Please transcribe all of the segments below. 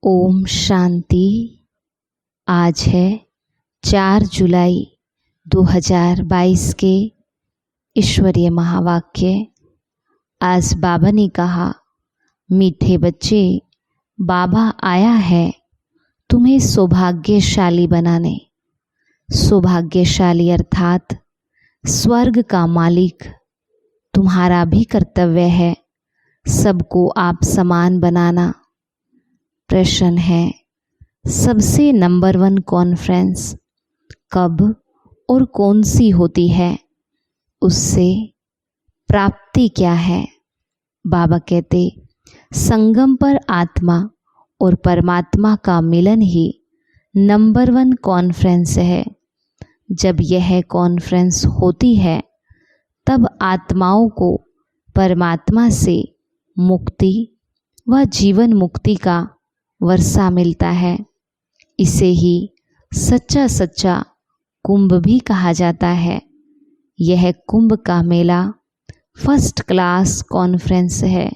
ओम शांति। आज है 4 जुलाई 2022 के ईश्वरीय महावाक्य। आज बाबा ने कहा, मीठे बच्चे, बाबा आया है तुम्हें सौभाग्यशाली बनाने। सौभाग्यशाली अर्थात स्वर्ग का मालिक। तुम्हारा भी कर्तव्य है सबको आप समान बनाना। प्रश्न है, सबसे नंबर 1 कॉन्फ्रेंस कब और कौन सी होती है? उससे प्राप्ति क्या है? बाबा कहते, संगम पर आत्मा और परमात्मा का मिलन ही नंबर 1 कॉन्फ्रेंस है। जब यह कॉन्फ्रेंस होती है तब आत्माओं को परमात्मा से मुक्ति व जीवन मुक्ति का वर्षा मिलता है। इसे ही सच्चा कुंभ भी कहा जाता है। यह कुंभ का मेला फर्स्ट क्लास कॉन्फ्रेंस है।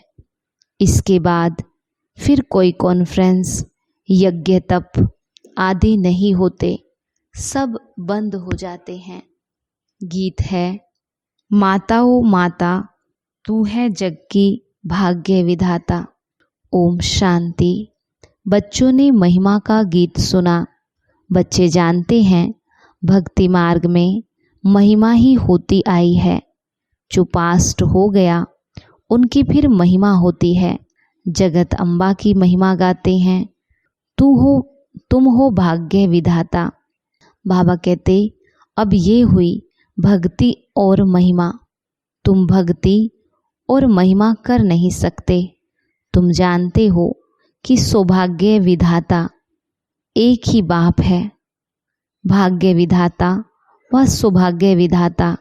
इसके बाद फिर कोई कॉन्फ्रेंस, यज्ञ, तप आदि नहीं होते, सब बंद हो जाते हैं। गीत है, माताओं माता तू है जग की भाग्य विधाता। ओम शांति। बच्चों ने महिमा का गीत सुना। बच्चे जानते हैं भक्ति मार्ग में महिमा ही होती आई है। जो पास्ट हो गया उनकी फिर महिमा होती है। जगत अम्बा की महिमा गाते हैं। तुम हो भाग्य विधाता। बाबा कहते, अब ये हुई भक्ति और महिमा। तुम भक्ति और महिमा कर नहीं सकते। तुम जानते हो कि सौभाग्य विधाता एक ही बाप है। भाग्य विधाता व सौभाग्य विधाता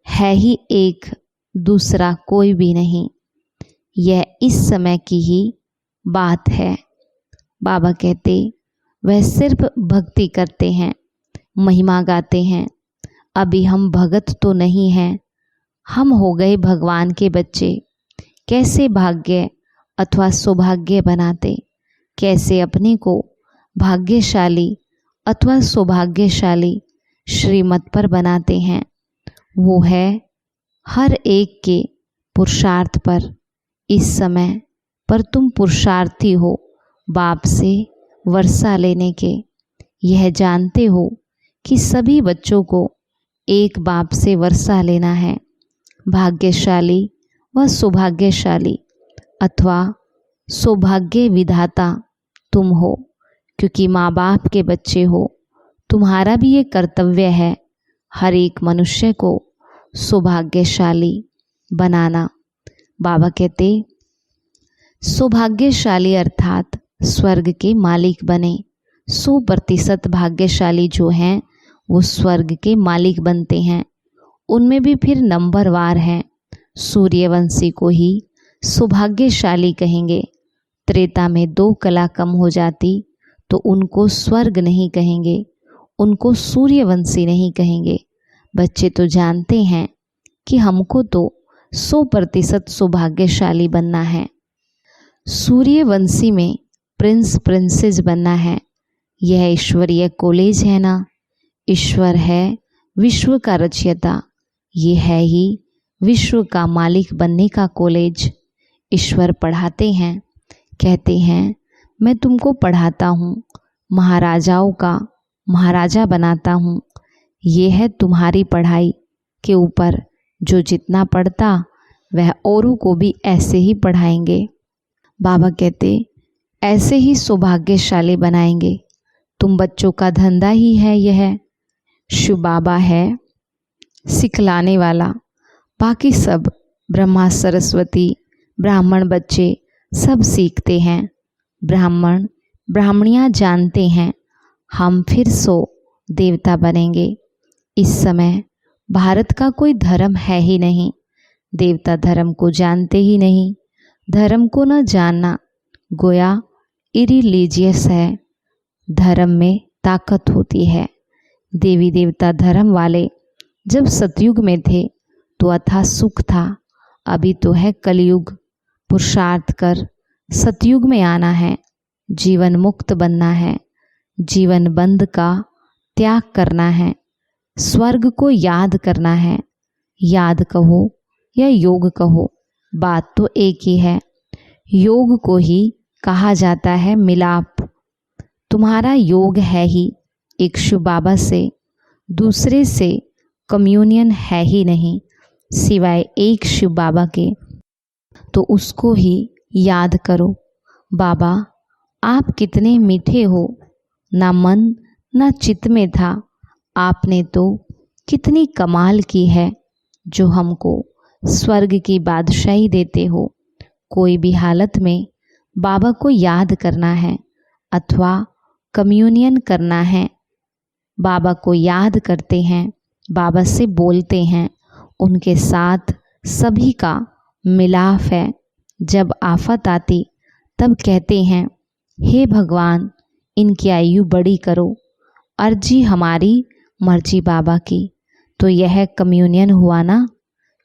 है ही एक, दूसरा कोई भी नहीं। यह इस समय की ही बात है। बाबा कहते, वह सिर्फ भक्ति करते हैं, महिमा गाते हैं। अभी हम भगत तो नहीं हैं, हम हो गए भगवान के बच्चे। कैसे भाग्य अथवा सौभाग्य बनाते, कैसे अपने को भाग्यशाली अथवा सौभाग्यशाली श्रीमत पर बनाते हैं, वो है हर एक के पुरुषार्थ पर। इस समय पर तुम पुरुषार्थी हो बाप से वर्षा लेने के। यह जानते हो कि सभी बच्चों को एक बाप से वर्षा लेना है। भाग्यशाली व सौभाग्यशाली अथवा सौभाग्य विधाता तुम हो, क्योंकि माँ बाप के बच्चे हो। तुम्हारा भी ये कर्तव्य है हर एक मनुष्य को सौभाग्यशाली बनाना। बाबा कहते, सौभाग्यशाली अर्थात स्वर्ग के मालिक बने। 100% भाग्यशाली जो हैं वो स्वर्ग के मालिक बनते हैं। उनमें भी फिर नंबरवार हैं। सूर्यवंशी को ही सौभाग्यशाली कहेंगे। त्रेता में 2 कला कम हो जाती तो उनको स्वर्ग नहीं कहेंगे, उनको सूर्यवंशी नहीं कहेंगे। बच्चे तो जानते हैं कि हमको तो 100% सौभाग्यशाली बनना है। सूर्यवंशी में प्रिंसेस बनना है। यह ईश्वरीय कॉलेज है ना। ईश्वर है विश्व का रचयिता। ये है ही विश्व का मालिक बनने का कॉलेज। ईश्वर पढ़ाते हैं, कहते हैं मैं तुमको पढ़ाता हूँ, महाराजाओं का महाराजा बनाता हूँ। ये है तुम्हारी पढ़ाई के ऊपर। जो जितना पढ़ता वह औरों को भी ऐसे ही पढ़ाएंगे। बाबा कहते, ऐसे ही सौभाग्यशाली बनाएंगे। तुम बच्चों का धंधा ही है यह। शिव बाबा है सिखलाने वाला। बाकी सब ब्रह्मा सरस्वती ब्राह्मण बच्चे सब सीखते हैं। ब्राह्मण ब्राह्मणियाँ जानते हैं हम फिर 100 देवता बनेंगे। इस समय भारत का कोई धर्म है ही नहीं। देवता धर्म को जानते ही नहीं। धर्म को न जानना गोया इरिलीजियस है। धर्म में ताकत होती है। देवी देवता धर्म वाले जब सतयुग में थे तो अथाह सुख था। अभी तो है कलयुग। पुरुषार्थ कर सतयुग में आना है। जीवन मुक्त बनना है, जीवन बंध का त्याग करना है, स्वर्ग को याद करना है। याद कहो या योग कहो, बात तो एक ही है। योग को ही कहा जाता है मिलाप। तुम्हारा योग है ही एक शिव बाबा से, दूसरे से कम्युनियन है ही नहीं सिवाय एक शिव बाबा के। तो उसको ही याद करो। बाबा आप कितने मीठे हो, ना मन ना चित्त में था, आपने तो कितनी कमाल की है जो हमको स्वर्ग की बादशाही देते हो। कोई भी हालत में बाबा को याद करना है अथवा कम्युनियन करना है। बाबा को याद करते हैं, बाबा से बोलते हैं, उनके साथ सभी का मिलाप है। जब आफत आती तब कहते हैं हे भगवान इनकी आयु बड़ी करो, अर्जी हमारी मर्जी बाबा की। तो यह कम्युनियन हुआ ना।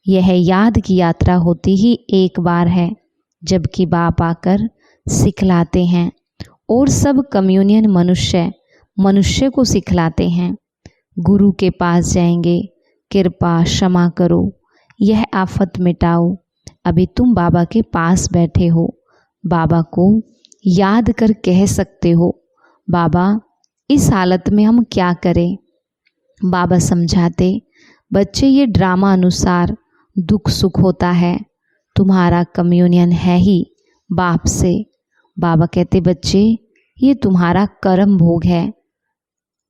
यह याद की यात्रा होती ही एक बार है, जबकि बाप आकर सिखलाते हैं और सब कम्युनियन मनुष्य को सिखलाते हैं। गुरु के पास जाएंगे, कृपा क्षमा करो, यह आफत मिटाओ। अभी तुम बाबा के पास बैठे हो, बाबा को याद कर कह सकते हो बाबा इस हालत में हम क्या करें। बाबा समझाते बच्चे ये ड्रामा अनुसार दुख सुख होता है, तुम्हारा कम्युनियन है ही बाप से। बाबा कहते बच्चे ये तुम्हारा कर्म भोग है,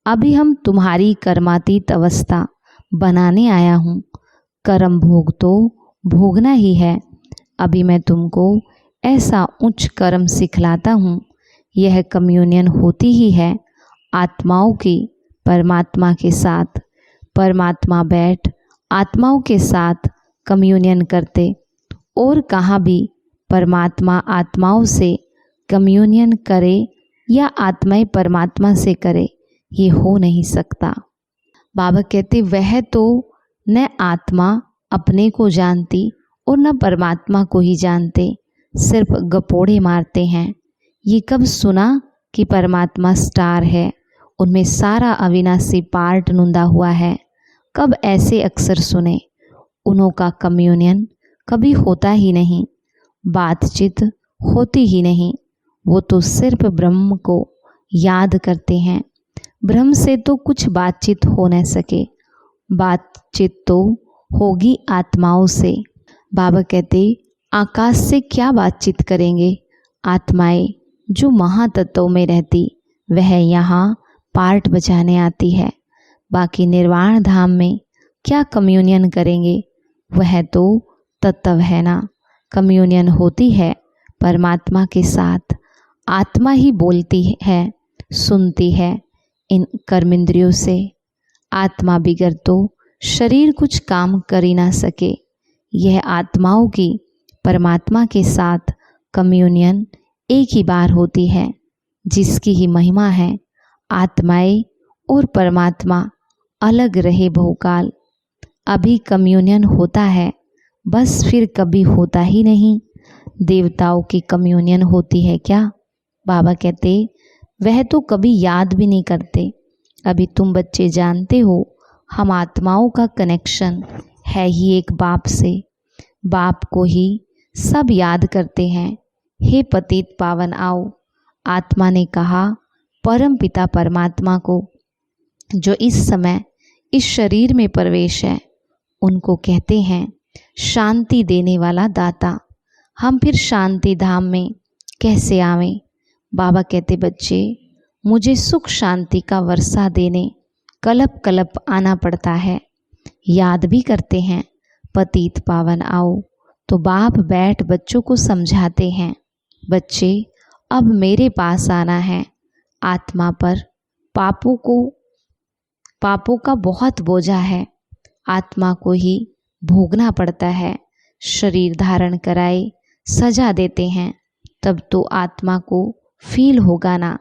अभी हम तुम्हारी कर्मातीत अवस्था बनाने आया हूँ। कर्म भोग तो भोगना ही है। अभी मैं तुमको ऐसा उच्च कर्म सिखलाता हूँ। यह कम्युनियन होती ही है आत्माओं की परमात्मा के साथ। परमात्मा बैठ आत्माओं के साथ कम्युनियन करते, और कहाँ भी परमात्मा आत्माओं से कम्युनियन करे या आत्माएं परमात्मा से करे, ये हो नहीं सकता। बाबा कहते वह तो न आत्मा अपने को जानती और न परमात्मा को ही जानते, सिर्फ गपोड़े मारते हैं। ये कब सुना कि परमात्मा स्टार है, उनमें सारा अविनाशी पार्ट नुंदा हुआ है। कब ऐसे अक्सर सुने। उन्हों का कम्युनियन कभी होता ही नहीं, बातचीत होती ही नहीं। वो तो सिर्फ ब्रह्म को याद करते हैं। ब्रह्म से तो कुछ बातचीत हो न सके, बातचीत तो होगी आत्माओं से। बाबा कहते आकाश से क्या बातचीत करेंगे। आत्माएं जो महातत्वों में रहती वह यहाँ पार्ट बजाने आती है, बाकी निर्वाण धाम में क्या कम्युनियन करेंगे। वह तो तत्व है ना। कम्युनियन होती है परमात्मा के साथ। आत्मा ही बोलती है, सुनती है इन कर्मेंद्रियों से। आत्मा बिगर तो शरीर कुछ काम कर ही ना सके। यह आत्माओं की परमात्मा के साथ कम्युनियन एक ही बार होती है, जिसकी ही महिमा है। आत्माएं और परमात्मा अलग रहे बहुकाल। अभी कम्युनियन होता है, बस फिर कभी होता ही नहीं। देवताओं की कम्युनियन होती है क्या। बाबा कहते वह तो कभी याद भी नहीं करते। अभी तुम बच्चे जानते हो हम आत्माओं का कनेक्शन है ही एक बाप से। बाप को ही सब याद करते हैं। हे पतित पावन आओ। आत्मा ने कहा परम पिता परमात्मा को, जो इस समय इस शरीर में प्रवेश है, उनको कहते हैं शांति देने वाला दाता। हम फिर शांति धाम में कैसे आवें। बाबा कहते बच्चे मुझे सुख शांति का वर्षा देने कलप कलप आना पड़ता है। याद भी करते हैं पतित पावन आओ। तो बाप बैठ बच्चों को समझाते हैं बच्चे अब मेरे पास आना है। आत्मा पर पापों का बहुत बोझा है। आत्मा को ही भोगना पड़ता है। शरीर धारण कराए सजा देते हैं, तब तो आत्मा को फील होगा ना।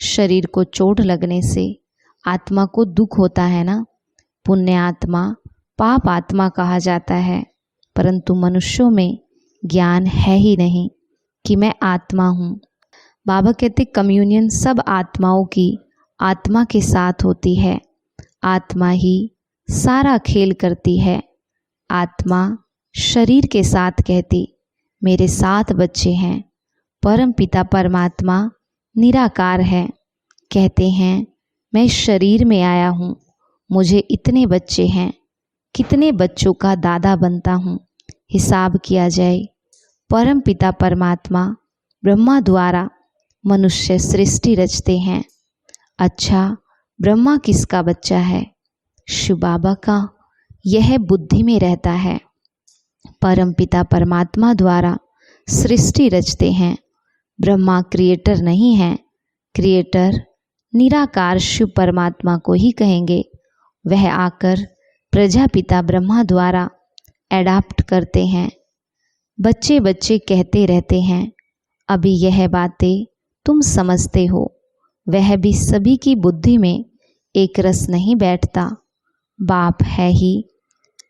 शरीर को चोट लगने से आत्मा को दुख होता है ना। पुण्य आत्मा पाप आत्मा कहा जाता है, परंतु मनुष्यों में ज्ञान है ही नहीं कि मैं आत्मा हूँ। बाबा कहते कम्युनियन सब आत्माओं की आत्मा के साथ होती है। आत्मा ही सारा खेल करती है। आत्मा शरीर के साथ कहती मेरे 7 बच्चे हैं। परम पिता परमात्मा निराकार है, कहते हैं मैं शरीर में आया हूँ, मुझे इतने बच्चे हैं, कितने बच्चों का दादा बनता हूँ, हिसाब किया जाए। परम पिता परमात्मा ब्रह्मा द्वारा मनुष्य सृष्टि रचते हैं। अच्छा, ब्रह्मा किसका बच्चा है? शिव बाबा का। यह बुद्धि में रहता है। परम पिता परमात्मा द्वारा सृष्टि रचते हैं। ब्रह्मा क्रिएटर नहीं है। क्रिएटर निराकार शिव परमात्मा को ही कहेंगे। वह आकर प्रजापिता ब्रह्मा द्वारा एडाप्ट करते हैं। बच्चे बच्चे कहते रहते हैं, अभी यह बातें तुम समझते हो। वह भी सभी की बुद्धि में एक रस नहीं बैठता। बाप है ही,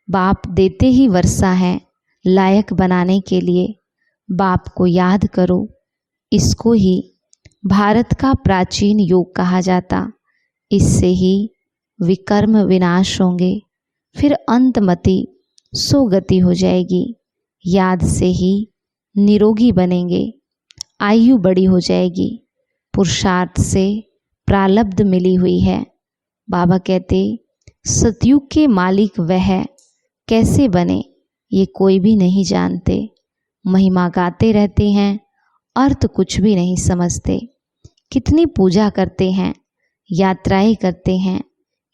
बाप देते ही वर्षा है लायक बनाने के लिए। बाप को याद करो। इसको ही भारत का प्राचीन योग कहा जाता। इससे ही विकर्म विनाश होंगे, फिर अंतमति सोगति हो जाएगी। याद से ही निरोगी बनेंगे, आयु बड़ी हो जाएगी। पुरुषार्थ से प्रालब्ध मिली हुई है। बाबा कहते सतयुग के मालिक वह कैसे बने ये कोई भी नहीं जानते। महिमा गाते रहते हैं, अर्थ कुछ भी नहीं समझते। कितनी पूजा करते हैं, यात्राएं करते हैं,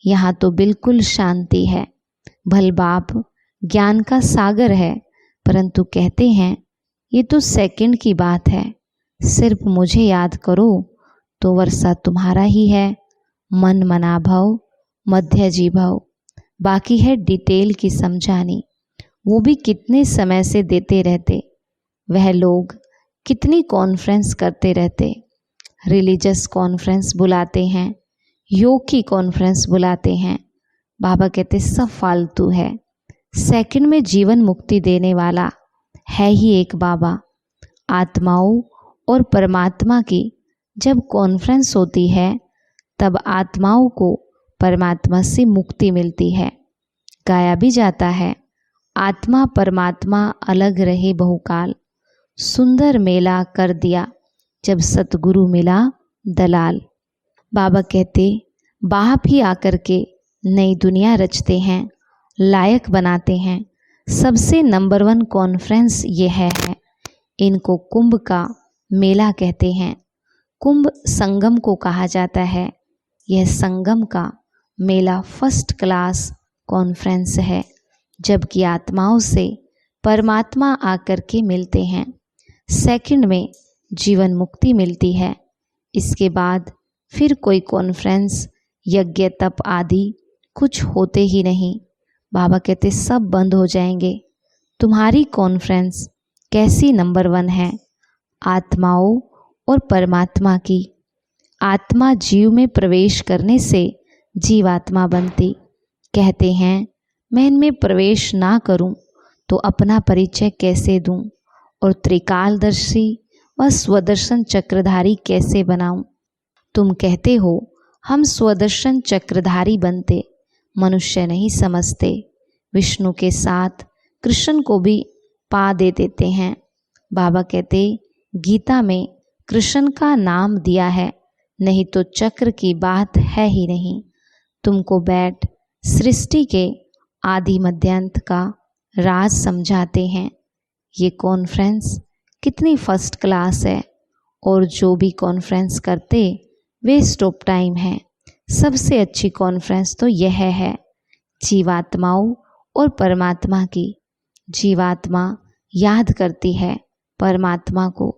यहाँ तो बिल्कुल शांति है। भल बाप ज्ञान का सागर है, परंतु कहते हैं ये तो सेकंड की बात है। सिर्फ मुझे याद करो तो वर्षा तुम्हारा ही है। मन मना भव मध्य जी भव। बाकी है डिटेल की समझानी, वो भी कितने समय से देते रहते। वह लोग कितनी कॉन्फ्रेंस करते रहते। रिलीजियस कॉन्फ्रेंस बुलाते हैं, योग की कॉन्फ्रेंस बुलाते हैं। बाबा कहते सब फालतू है। सेकंड में जीवन मुक्ति देने वाला है ही एक बाबा। आत्माओं और परमात्मा की जब कॉन्फ्रेंस होती है तब आत्माओं को परमात्मा से मुक्ति मिलती है। गाया भी जाता है, आत्मा परमात्मा अलग रहे बहुकाल, सुंदर मेला कर दिया जब सतगुरु मिला दलाल। बाबा कहते बाप ही आकर के नई दुनिया रचते हैं, लायक बनाते हैं। सबसे नंबर 1 कॉन्फ्रेंस ये है। इनको कुंभ का मेला कहते हैं। कुंभ संगम को कहा जाता है। यह संगम का मेला फर्स्ट क्लास कॉन्फ्रेंस है, जबकि आत्माओं से परमात्मा आकर के मिलते हैं। सेकंड में जीवन मुक्ति मिलती है। इसके बाद फिर कोई कॉन्फ्रेंस यज्ञ तप आदि कुछ होते ही नहीं। बाबा कहते सब बंद हो जाएंगे। तुम्हारी कॉन्फ्रेंस कैसी नंबर 1 है? आत्माओं और परमात्मा की। आत्मा जीव में प्रवेश करने से जीवात्मा बनती। कहते हैं मैं इनमें प्रवेश ना करूं तो अपना परिचय कैसे दूं और त्रिकालदर्शी व स्वदर्शन चक्रधारी कैसे बनाऊं। तुम कहते हो हम स्वदर्शन चक्रधारी बनते, मनुष्य नहीं समझते। विष्णु के साथ कृष्ण को भी पा दे देते हैं। बाबा कहते गीता में कृष्ण का नाम दिया है, नहीं तो चक्र की बात है ही नहीं। तुमको बैठ सृष्टि के आदि मध्यांत का राज समझाते हैं। ये कॉन्फ्रेंस कितनी फर्स्ट क्लास है, और जो भी कॉन्फ्रेंस करते वेस्ट ऑफ टाइम है। सबसे अच्छी कॉन्फ्रेंस तो यह है जीवात्माओं और परमात्मा की। जीवात्मा याद करती है परमात्मा को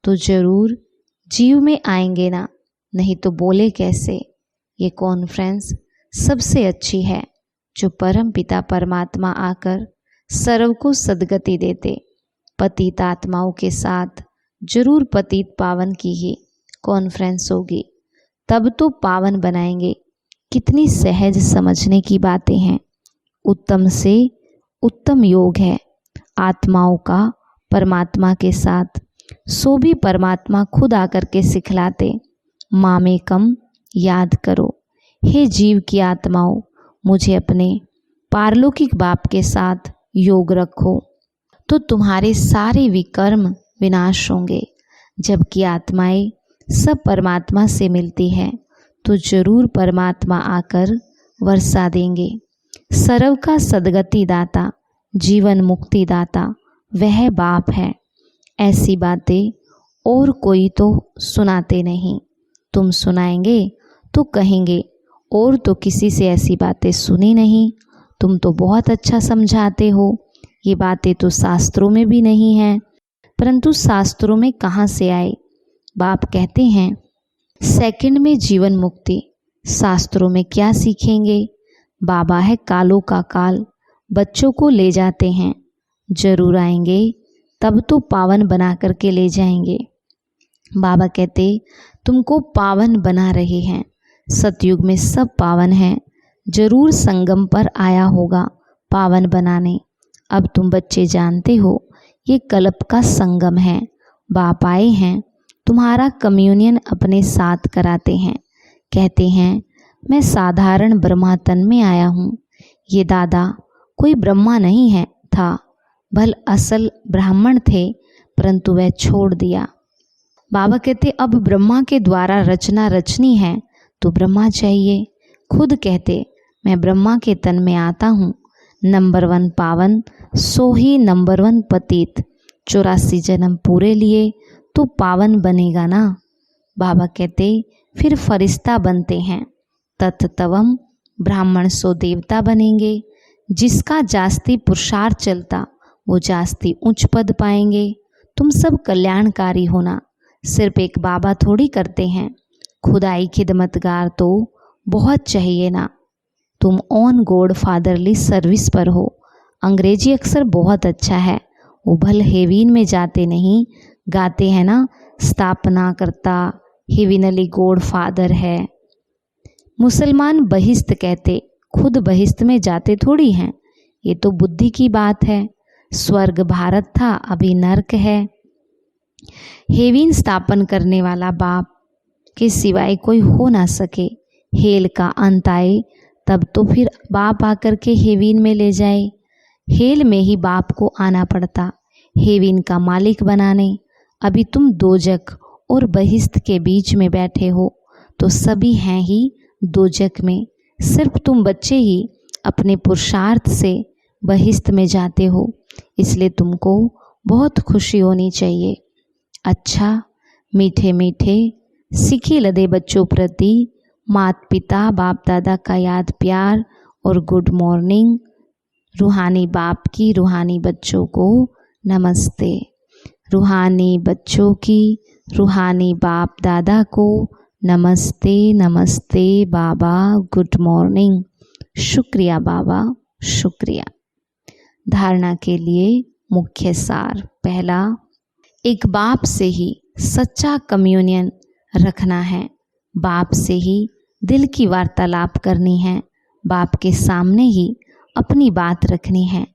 तो जरूर जीव में आएंगे ना, नहीं तो बोले कैसे। ये कॉन्फ्रेंस सबसे अच्छी है जो परम पिता परमात्मा आकर सर्व को सद्गति देते। पतित आत्माओं के साथ जरूर पतित पावन की ही कॉन्फ्रेंस होगी, तब तो पावन बनाएंगे। कितनी सहज समझने की बातें हैं। उत्तम से उत्तम योग है आत्माओं का परमात्मा के साथ। सो भी परमात्मा खुद आकर के सिखलाते, मामेकम याद करो, हे जीव की आत्माओं, मुझे अपने पारलौकिक बाप के साथ योग रखो, तो तुम्हारे सारे विकर्म विनाश होंगे। जबकि आत्माएं सब परमात्मा से मिलती है तो जरूर परमात्मा आकर वर्षा देंगे। सर्व का सद्गति दाता, जीवन मुक्ति दाता वह बाप है। ऐसी बातें और कोई तो सुनाते नहीं, तुम सुनाएंगे तो कहेंगे और तो किसी से ऐसी बातें सुनी नहीं, तुम तो बहुत अच्छा समझाते हो, ये बातें तो शास्त्रों में भी नहीं हैं। परंतु शास्त्रों में कहाँ से आए? बाप कहते हैं सेकंड में जीवन मुक्ति, शास्त्रों में क्या सीखेंगे? बाबा है कालों का काल, बच्चों को ले जाते हैं, जरूर आएंगे तब तो पावन बना करके ले जाएंगे। बाबा कहते तुमको पावन बना रहे हैं, सतयुग में सब पावन हैं, जरूर संगम पर आया होगा पावन बनाने। अब तुम बच्चे जानते हो ये कल्प का संगम है, बाप आए हैं तुम्हारा कम्युनियन अपने साथ कराते हैं। कहते हैं मैं साधारण ब्रह्मा तन में आया हूँ, ये दादा कोई ब्रह्मा नहीं है था, भल असल ब्राह्मण थे परंतु वह छोड़ दिया। बाबा कहते अब ब्रह्मा के द्वारा रचना रचनी है तो ब्रह्मा चाहिए। खुद कहते मैं ब्रह्मा के तन में आता हूँ, नंबर 1 पावन सो ही नंबर 1 पतित, 84 जन्म पूरे लिए तो पावन बनेगा ना। बाबा कहते फिर फरिश्ता बनते हैं, तत्तवम ब्राह्मण सो देवता बनेंगे। जिसका जास्ती पुरुषार्थ चलता वो जास्ती उच्च पद पाएंगे। तुम सब कल्याणकारी होना, सिर्फ एक बाबा थोड़ी करते हैं, खुदाई खिदमतगार तो बहुत चाहिए ना। तुम ऑन गॉड फादरली सर्विस पर हो। अंग्रेजी अक्सर बहुत अच्छा है, वो भल हेवीन में जाते नहीं, गाते हैं ना स्थापना करता हेविनली गॉड फादर है। मुसलमान बहिस्त कहते, खुद बहिस्त में जाते थोड़ी हैं, ये तो बुद्धि की बात है। स्वर्ग भारत था, अभी नर्क है। हेविन स्थापन करने वाला बाप के सिवाय कोई हो ना सके। हेल का अंत आए तब तो फिर बाप आकर के हेविन में ले जाए। हेल में ही बाप को आना पड़ता हेविन का मालिक बनाने। अभी तुम दोजक और बहिस्त के बीच में बैठे हो तो सभी हैं ही दोजक में, सिर्फ तुम बच्चे ही अपने पुरुषार्थ से बहिस्त में जाते हो, इसलिए तुमको बहुत खुशी होनी चाहिए। अच्छा मीठे मीठे सीखे लदे बच्चों प्रति माता पिता बाप दादा का याद प्यार और गुड मॉर्निंग। रूहानी बाप की रूहानी बच्चों को नमस्ते। रूहानी बच्चों की रूहानी बाप दादा को नमस्ते नमस्ते बाबा, गुड मॉर्निंग। शुक्रिया बाबा, शुक्रिया। धारणा के लिए मुख्य सार। पहला, एक बाप से ही सच्चा कम्युनियन रखना है, बाप से ही दिल की वार्तालाप करनी है, बाप के सामने ही अपनी बात रखनी है,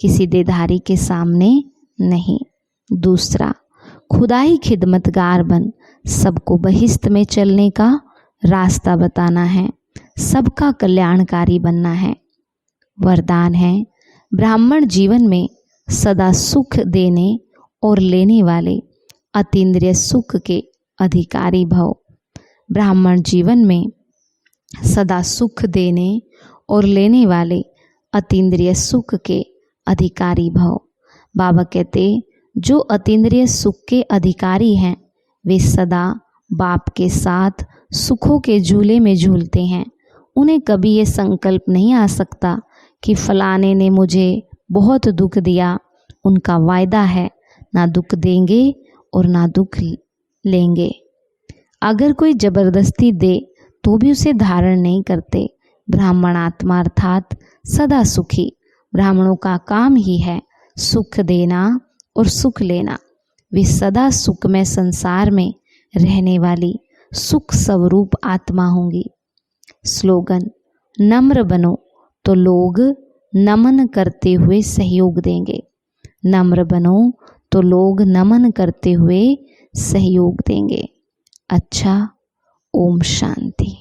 किसी देधारी के सामने नहीं। दूसरा, खुदाई खिदमतगार बन सबको बहिस्त में चलने का रास्ता बताना है, सबका कल्याणकारी बनना है। वरदान है ब्राह्मण जीवन में सदा सुख देने और लेने वाले अतीन्द्रिय सुख के अधिकारी भव। ब्राह्मण जीवन में सदा सुख देने और लेने वाले अतीन्द्रिय सुख के अधिकारी भव। बाबा कहते जो अतीन्द्रिय सुख के अधिकारी हैं वे सदा बाप के साथ सुखों के झूले में झूलते हैं। उन्हें कभी ये संकल्प नहीं आ सकता कि फलाने ने मुझे बहुत दुख दिया। उनका वायदा है ना दुख देंगे और ना दुख लेंगे। अगर कोई जबरदस्ती दे तो भी उसे धारण नहीं करते। ब्राह्मण आत्मा अर्थात सदा सुखी। ब्राह्मणों का काम ही है सुख देना और सुख लेना। वे सदा सुखमय संसार में रहने वाली सुख स्वरूप आत्मा होंगी। स्लोगन, नम्र बनो तो लोग नमन करते हुए सहयोग देंगे। नम्र बनो तो लोग नमन करते हुए सहयोग देंगे। अच्छा, ओम शांति।